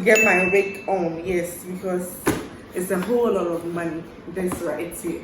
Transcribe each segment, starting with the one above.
get my rig on, yes, because it's a whole lot of money. This right here.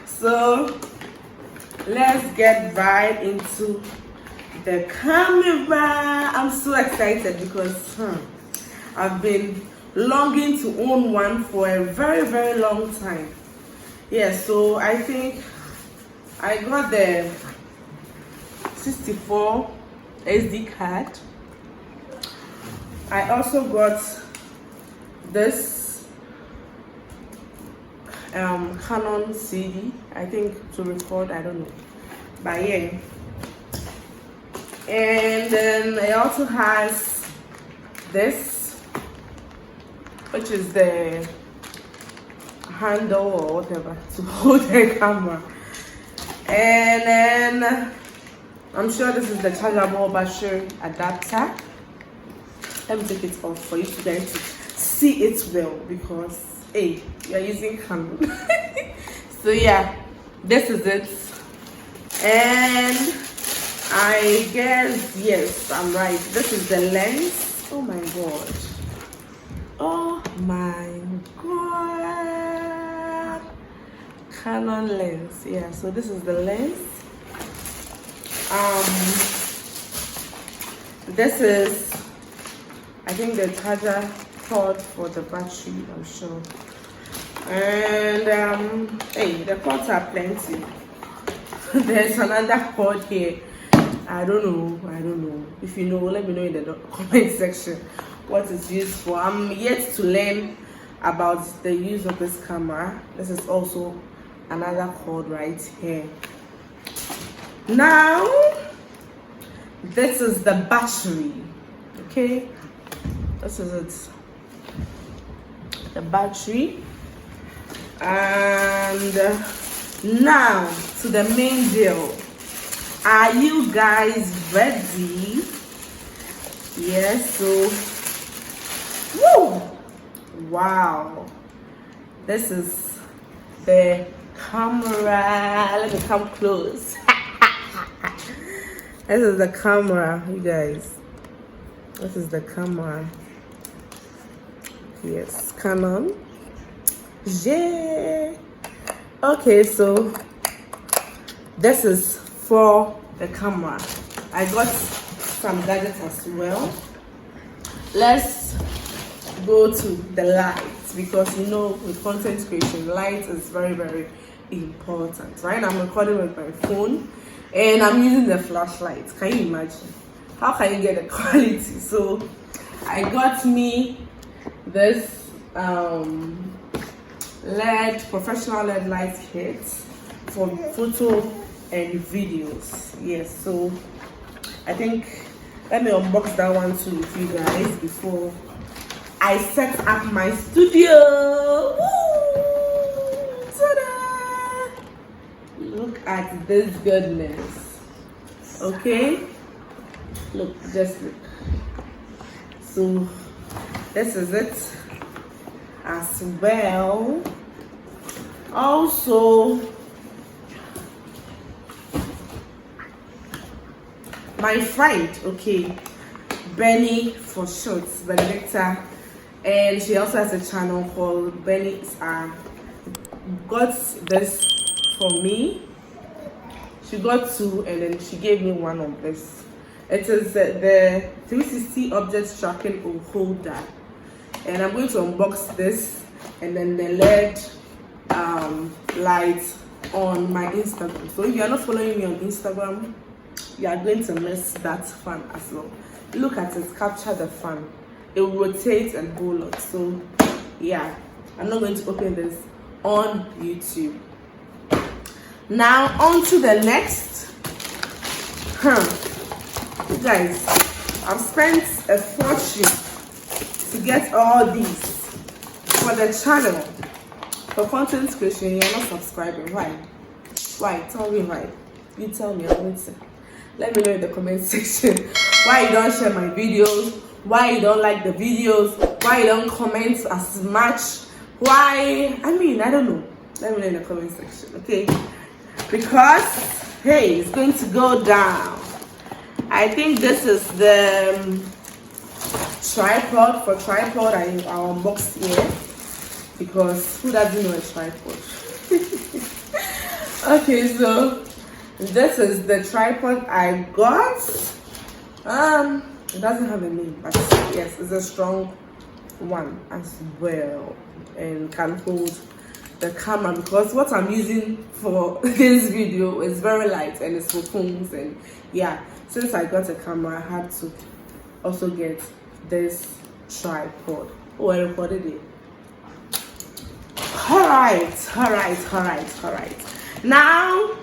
So let's get right into the camera. I'm so excited because I've been longing to own one for a very, very long time. Yeah, so I think I got the 64 SD card. I also got this Canon CD, I think, to record, I don't know, but yeah. And then it also has this, which is the handle or whatever to hold the camera. And then I'm sure this is the chargeable battery adapter. Let me take it off for you guys to see it well, because hey, you're using Canon. So yeah, this is it. And I guess, yes, I'm right. This is the lens. Oh my god. Oh my god. Canon lens. Yeah, so this is the lens. This is, I think, the charger cord for the battery, I'm sure. And hey, the cords are plenty. There's another cord here. I don't know. If you know, let me know in the comment section what it's used for. I'm yet to learn about the use of this camera. This is also another cord right here. Now, this is the battery. Okay, this is it. The battery. And now to the main deal. Are you guys ready? Yes. So, woo! Wow, this is the camera. Let me come close. This is the camera, you guys. This is the camera. Yes, Canon. Yeah. Okay, so this is for the camera. I got some gadgets as well. Let's go to the lights, because you know, with content creation, light is very, very important. Right now I'm recording with my phone and I'm using the flashlight. Can you imagine? How can you get the quality? So I got me this professional LED light kit for photo and videos. Yes, so I think, let me unbox that one too with you guys before I set up my studio. Woo! Ta-da! Look at this goodness. Okay, look, just look. So this is it as well. Also, my friend, okay, Benny for short, Benedicta, and she also has a channel called Benny's got this for me. She got two, and then she gave me one of this. It is the 360 object tracking holder, and I'm going to unbox this and then the LED light on my Instagram. So if you are not following me on Instagram, you are going to miss that fun as well. Look at it, capture the fun. It will rotate and hold up. So yeah, I'm not going to open this on YouTube. Now on to the next. You guys, I've spent a fortune to get all these for the channel. For content creation, you're not subscribing. Why? Tell me why. You tell me, I'm waiting. Let me know in the comment section why you don't share my videos, why you don't like the videos, why you don't comment as much, why, I don't know. Let me know in the comment section, okay? Because hey, it's going to go down. I think this is the tripod. For tripod, I unboxed here because who doesn't know a tripod? Okay, so this is the tripod I got. It doesn't have a name, but yes, it's a strong one as well and can hold the camera, because what I'm using for this video is very light and it's for phones. And yeah, since I got a camera, I had to also get this tripod. Oh, I recorded it. All right. Now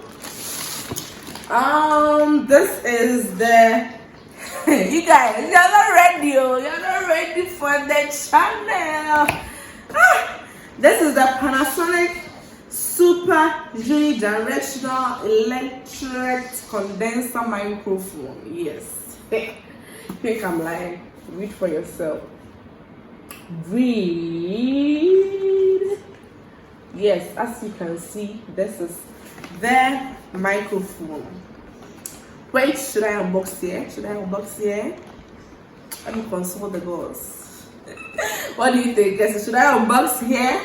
this is the you guys, you're not ready. You're not ready for the channel. This is the Panasonic Super Unidirectional Electric Condenser Microphone. Yes. Think I'm lying. Read for yourself. Read. Yes, as you can see, this is the microphone. Wait, should I unbox here? Let me consult the girls. What do you think, guys? Should I unbox here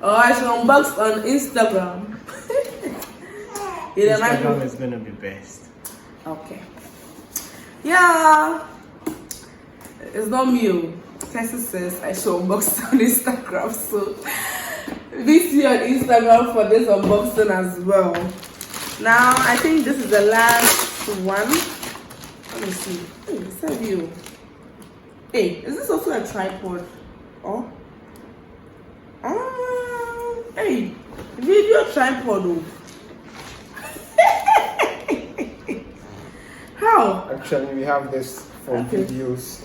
or I should unbox on Instagram? Instagram is gonna be best. Okay. Yeah. It's not me. Cassie says I should unbox on Instagram, so be see on Instagram for this unboxing as well. Now I think this is the last one. Let me see. Hey, is that you? Hey, is this also a tripod? Oh. Hey, video tripod. How? Actually, we have this for videos.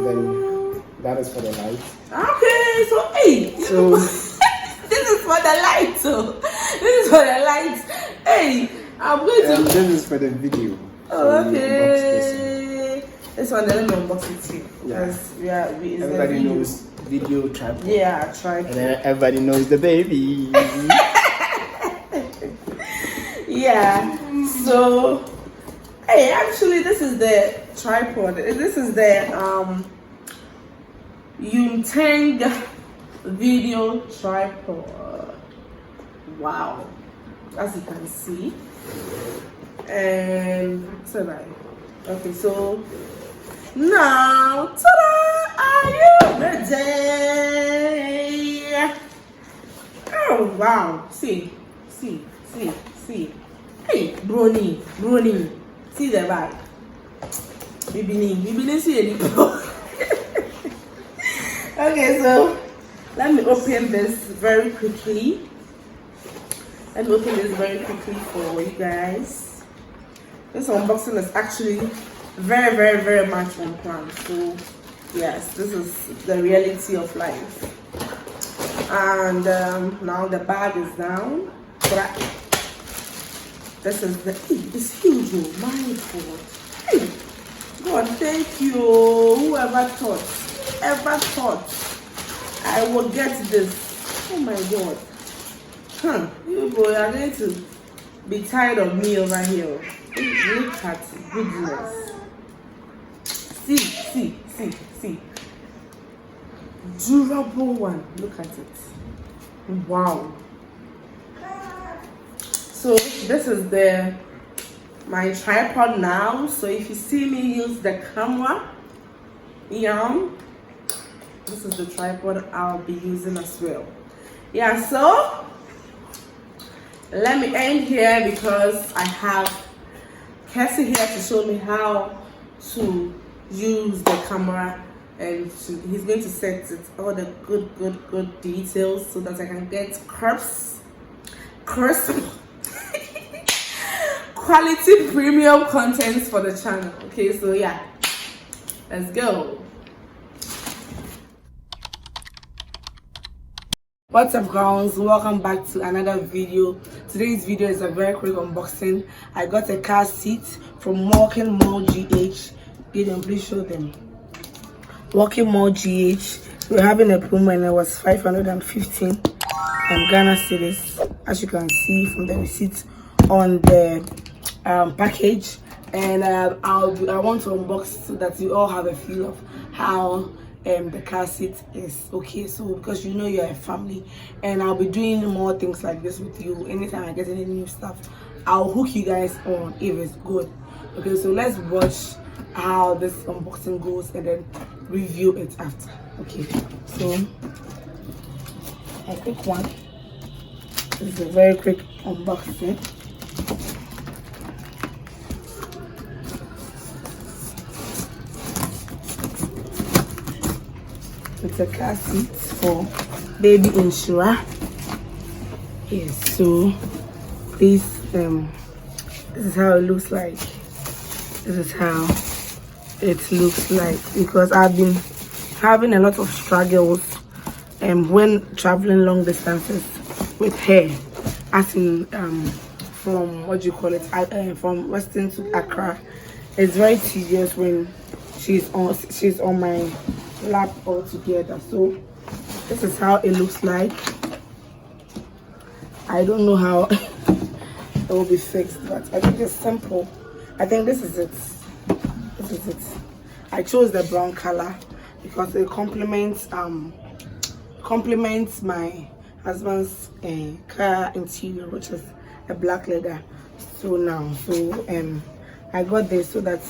Then that is for the light. Okay, so hey. So this is for the light. So this is for the light. Hey, I'm going to. This is for the video. Oh, okay. This one, let me unbox it too. Yeah. Everybody knows video tripod. Yeah, tripod. And then everybody knows the baby. Yeah. So, hey, actually, this is the tripod. This is the Ohene-Djan video tripod. Wow, as you can see. And so okay, so now, ta-da! Are you ready? Oh wow! See. Hey, Brony, see the bag. Bibini, see it. Okay, so let me open this very quickly. For you guys. This unboxing is actually very much on plan. So yes, this is the reality of life. And now the bag is down. This is it's huge. Oh my God! Hey, God, thank you. Whoever thought I will get this? Oh my God! You boy are going to be tired of me over here. Look at goodness. See. Durable one. Look at it. Wow. So this is my tripod now. So if you see me use the camera, this is the tripod I'll be using as well. Yeah, so let me end here because I have Cassie here to show me how to use the camera, and he's going to set it all the good details so that I can get crisp quality premium contents for the channel. Okay, so yeah, let's go. What's up, guys? Welcome back to another video. Today's video is a very quick unboxing. I got a car seat from Walking Mall GH. Please show them. Walking Mall GH. We're having a promo and it was 515 Ghana cedis, as you can see from the receipt on the package. And I want to unbox so that you all have a feel of how the car seat is. Okay, so because you know you're a family, and I'll be doing more things like this with you anytime I get any new stuff. I'll hook you guys on if it's good. Okay, so let's watch how this unboxing goes and then review it after. Okay, so I pick one. This is a very quick unboxing. It's a car seat for baby insurer. Yes, so this is how it looks like. This is how it looks like, because I've been having a lot of struggles when traveling long distances with her, as in from what do you call it, from Western to Accra. It's very tedious when she's on my lap all together. So this is how it looks like. I don't know how it will be fixed, but I think it's simple. I think this is it. This is it. I chose the brown color because it complements my husband's car interior, which is a black leather. So I got this so that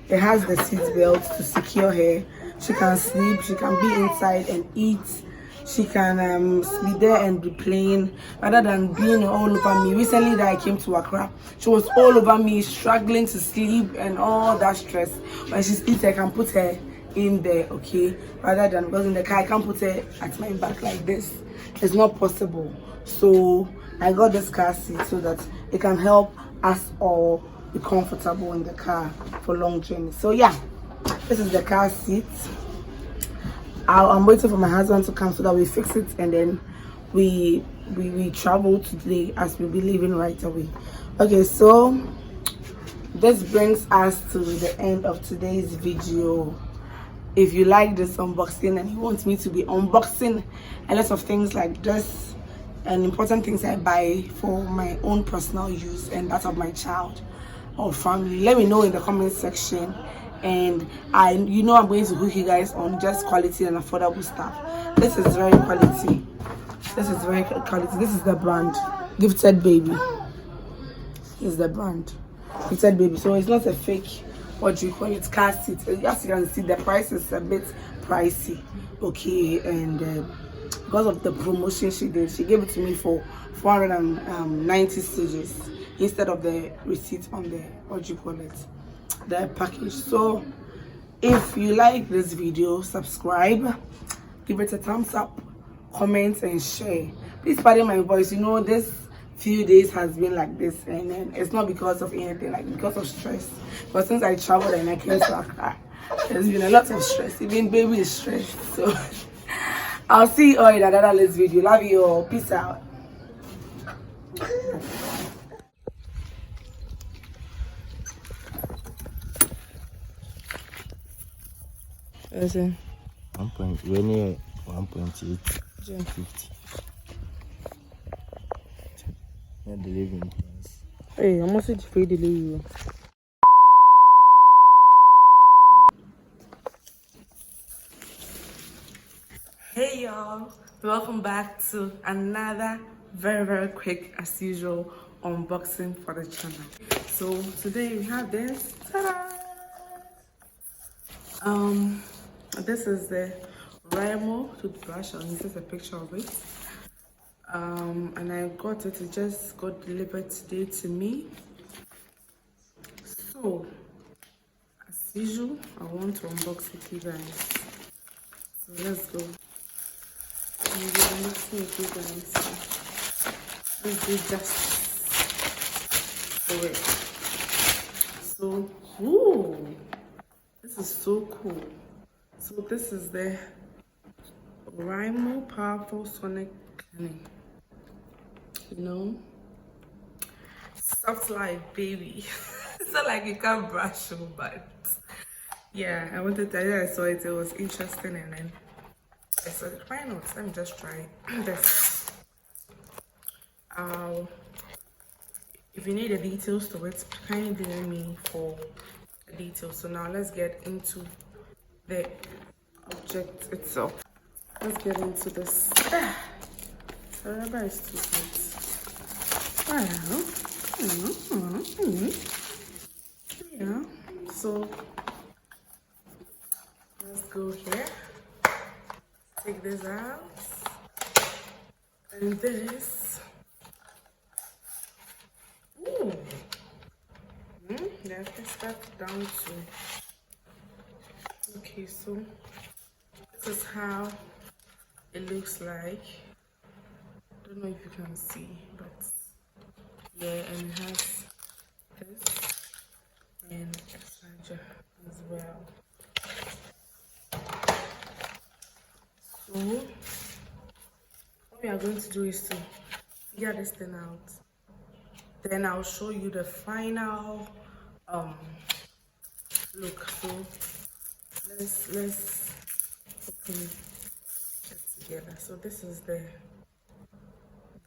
it has the seat belt to secure her. She can sleep, she can be inside and eat, she can be there and be playing rather than being all over me. Recently that I came to Accra, she was all over me, struggling to sleep and all that stress. When she sleeps, I can put her in there, okay, rather than, because in the car I can't put her at my back like this. It's not possible. So I got this car seat so that it can help us all be comfortable in the car for long journeys. So yeah, this is the car seat. I'm waiting for my husband to come so that we fix it, and then we travel today as we'll be leaving right away. Okay, so this brings us to the end of today's video. If you like this unboxing and you want me to be unboxing a lot of things like this and important things I buy for my own personal use and that of my child or family, let me know in the comment section. And I'm going to hook you guys on just quality and affordable stuff. This is very quality. This is very quality. This is the brand Gifted Baby. This is the brand Gifted Baby. So it's not a fake, what do you call it, car seat. As you can see, the price is a bit pricey. Okay, and because of the promotion she did, she gave it to me for 490 CGs instead of the receipt on the, what do you call it, the package. So if you like this video, subscribe, give it a thumbs up, comment and share. Please pardon my voice, this few days has been like this, and it's not because of anything, like because of stress. But since I traveled and I came to Accra, there's been a lot of stress. Even baby is stressed. So I'll see you all in another next video. Love you all. Peace out. Listen. 1.8, 50. Not the living price. Hey, I'm also free delivery. Hey y'all, welcome back to another very quick, as usual, unboxing for the channel. So today we have this. Ta-da! This is the Remo toothbrush. I'll insert a picture of it. And I got it. It just got delivered today to me. So as usual, I want to unbox it, you guys. So let's go. Let's do justice for it. So, ooh, this is so cool. So this is the Remo Powerful Sonic Cleaning. Soft life, baby. It's not like you can't brush, but yeah, I wanted to. I saw it. It was interesting, and then I said, why not? Let me just try this. If you need the details to it, kindly DM me for the details. So now let's get into the object itself. Let's get into this. The rubber is too tight. Yeah, so let's go here. Take this out. And this. Ooh. Let's start down to. Okay, so this is how it looks like. Don't know if you can see, but yeah, and it has this and a charger as well. So what we are going to do is to figure this thing out. Then I'll show you the final look. So let's open it together. So this is the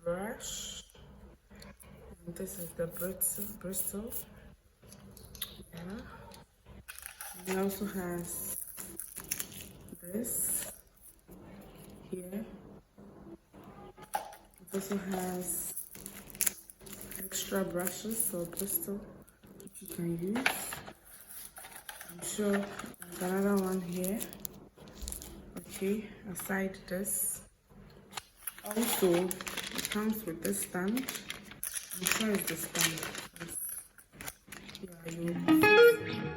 brush, and this is the bristle. Yeah. And it also has this here. It also has extra brushes or bristle which you can use. I'm sure there's another one here. Okay, aside this, also it comes with this stand. I'm sure it's the stand. Yeah, you